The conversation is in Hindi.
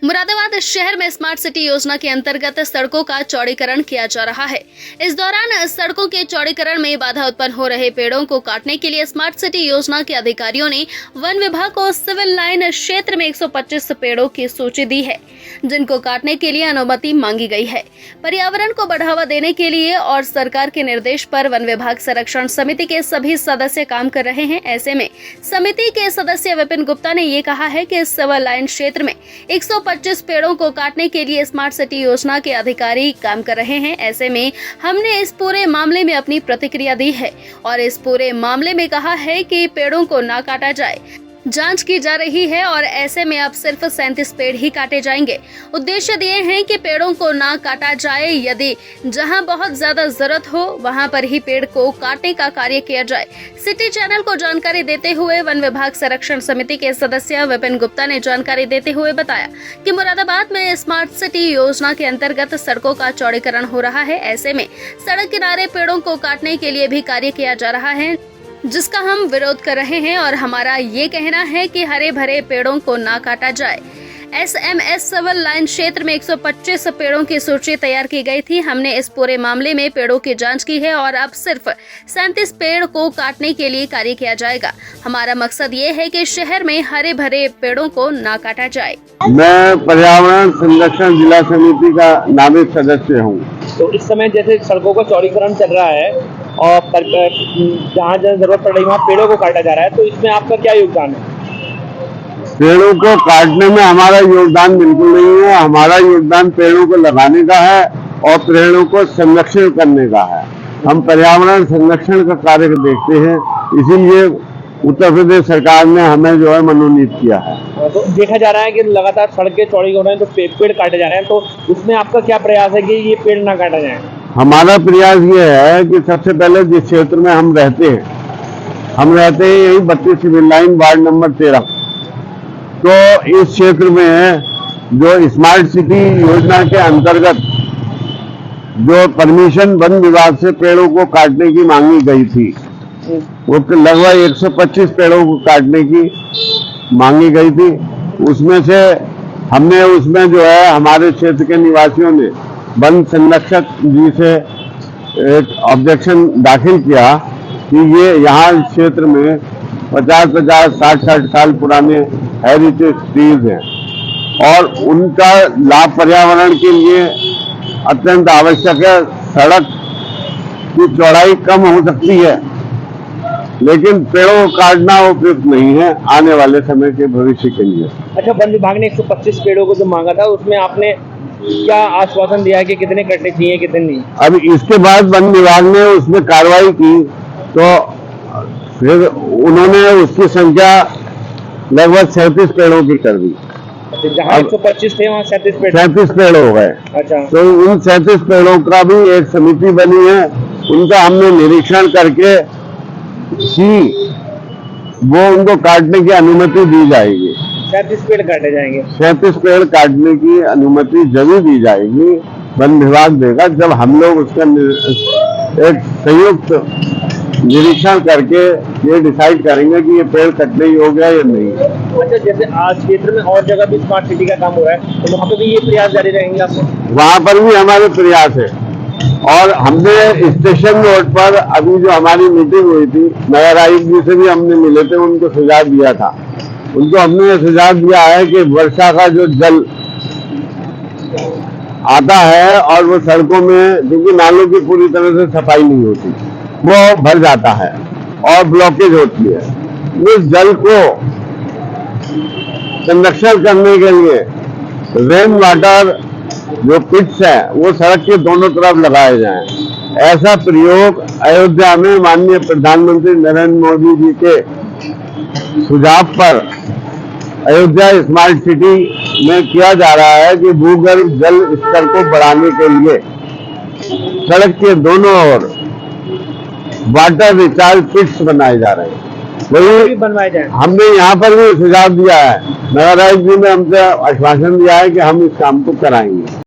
मुरादाबाद शहर में स्मार्ट सिटी योजना के अंतर्गत सड़कों का चौड़ीकरण किया जा रहा है। इस दौरान सड़कों के चौड़ीकरण में बाधा उत्पन्न हो रहे पेड़ों को काटने के लिए स्मार्ट सिटी योजना के अधिकारियों ने वन विभाग को सिविल लाइन क्षेत्र में 125 पेड़ों की सूची दी है, जिनको काटने के लिए अनुमति मांगी गई है। पर्यावरण को बढ़ावा देने के लिए और सरकार के निर्देश पर वन विभाग संरक्षण समिति के सभी सदस्य काम कर रहे हैं। ऐसे में समिति के सदस्य विपिन गुप्ता ने ये कहा है कि सिविल लाइन क्षेत्र में 125 पेड़ों को काटने के लिए स्मार्ट सिटी योजना के अधिकारी काम कर रहे हैं। ऐसे में हमने इस पूरे मामले में अपनी प्रतिक्रिया दी है और इस पूरे मामले में कहा है कि पेड़ों को ना काटा जाए। जांच की जा रही है और ऐसे में अब सिर्फ 37 पेड़ ही काटे जाएंगे। उद्देश्य दिए हैं कि पेड़ों को ना काटा जाए, यदि जहां बहुत ज्यादा जरूरत हो वहां पर ही पेड़ को काटने का कार्य किया जाए। सिटी चैनल को जानकारी देते हुए वन विभाग संरक्षण समिति के सदस्य विपिन गुप्ता ने जानकारी देते हुए बताया कि मुरादाबाद में स्मार्ट सिटी योजना के अंतर्गत सड़कों का चौड़ीकरण हो रहा है। ऐसे में सड़क किनारे पेड़ों को काटने के लिए भी कार्य किया जा रहा है, जिसका हम विरोध कर रहे हैं और हमारा ये कहना है कि हरे भरे पेड़ों को ना काटा जाए। SMS सिविल लाइन क्षेत्र में 125 पेड़ों की सूची तैयार की गई थी। हमने इस पूरे मामले में पेड़ों की जांच की है और अब सिर्फ 37 पेड़ को काटने के लिए कार्य किया जाएगा। हमारा मकसद ये है कि शहर में हरे भरे पेड़ों को ना काटा जाए। मैं पर्यावरण संरक्षण जिला समिति का नामित सदस्य हूँ। तो इस समय जैसे सड़कों का चौड़ीकरण चल रहा है और जहाँ जहाँ जरूरत पड़ रही है वहाँ पेड़ों को काटा जा रहा है, तो इसमें आपका क्या योगदान है? पेड़ों को काटने में हमारा योगदान बिल्कुल नहीं है। हमारा योगदान पेड़ों को लगाने का है और पेड़ों को संरक्षण करने का है। हम पर्यावरण संरक्षण का कार्य देखते हैं, इसीलिए उत्तर प्रदेश सरकार ने हमें जो है मनोनीत किया है। तो देखा जा रहा है कि लगातार सड़कें चौड़ी हो रही हैं, तो पेड़ काटे जा रहे हैं, तो उसमें आपका क्या प्रयास है कि ये पेड़ ना काटा जाए? हमारा प्रयास ये है कि सबसे पहले जिस क्षेत्र में हम रहते हैं यही 32 सिविल लाइन वार्ड नंबर 13। तो इस क्षेत्र में जो स्मार्ट सिटी योजना के अंतर्गत जो परमिशन वन विभाग से पेड़ों को काटने की मांगी गई थी, वो लगभग 125 पेड़ों को काटने की मांगी गई थी। उसमें से हमने जो है हमारे क्षेत्र के निवासियों ने वन संरक्षक जी से एक ऑब्जेक्शन दाखिल किया कि ये यहाँ क्षेत्र में 50-50, 60-60 साल पुराने हेरिटेज ट्रीज हैं और उनका लाभ पर्यावरण के लिए अत्यंत आवश्यक है। सड़क की चौड़ाई कम हो सकती है, लेकिन पेड़ों को काटना उपयुक्त नहीं है आने वाले समय के भविष्य के लिए। अच्छा, वन विभाग ने 125 पेड़ों को जो मांगा था, उसमें आपने क्या आश्वासन दिया है कि कितने कटने चाहिए कितने नहीं? अब इसके बाद वन विभाग ने उसमें कार्रवाई की तो फिर उन्होंने उसकी संख्या लगभग 37 पेड़ों की कर दी। जहाँ 125 थे वहाँ 37 पेड़ हो गए। अच्छा, तो उन 37 पेड़ों का भी एक समिति बनी है, उनका हमने निरीक्षण करके वो उनको काटने की अनुमति दी जाएगी। 37 पेड़ काटे जाएंगे। 37 पेड़ काटने की अनुमति जरूर दी जाएगी, वन विभाग देगा। जब हम लोग उसका एक संयुक्त निरीक्षण करके ये डिसाइड करेंगे कि ये पेड़ कटने योग्य है या नहीं। अच्छा, जैसे आज क्षेत्र में और जगह भी स्मार्ट सिटी का काम हो रहा है, तो वहाँ पे भी ये प्रयास जारी रहेंगे आपको? वहाँ पर भी हमारे प्रयास है और हमने स्टेशन रोड पर अभी जो हमारी मीटिंग हुई थी, नगर आयुक्त जी से भी हमने मिले थे, उनको सुझाव दिया था। उनको हमने सुझाव दिया है कि वर्षा का जो जल आता है और वो सड़कों में, क्योंकि नालों की पूरी तरह से सफाई नहीं होती, वो भर जाता है और ब्लॉकेज होती है। उस जल को संरक्षण करने के लिए रेन वाटर जो पिट्स है वो सड़क के दोनों तरफ लगाए जाएं। ऐसा प्रयोग अयोध्या में माननीय प्रधानमंत्री नरेंद्र मोदी जी के सुझाव पर अयोध्या स्मार्ट सिटी में किया जा रहा है कि भूगर्भ जल स्तर को बढ़ाने के लिए सड़क के दोनों ओर वाटर रिचार्ज पिट्स बनाए जा रहे हैं। वही बनवाए जाए। हमने यहाँ पर भी सुझाव दिया है। नगर आयुक्त जी ने हमसे आश्वासन दिया है कि हम इस काम को कराएंगे।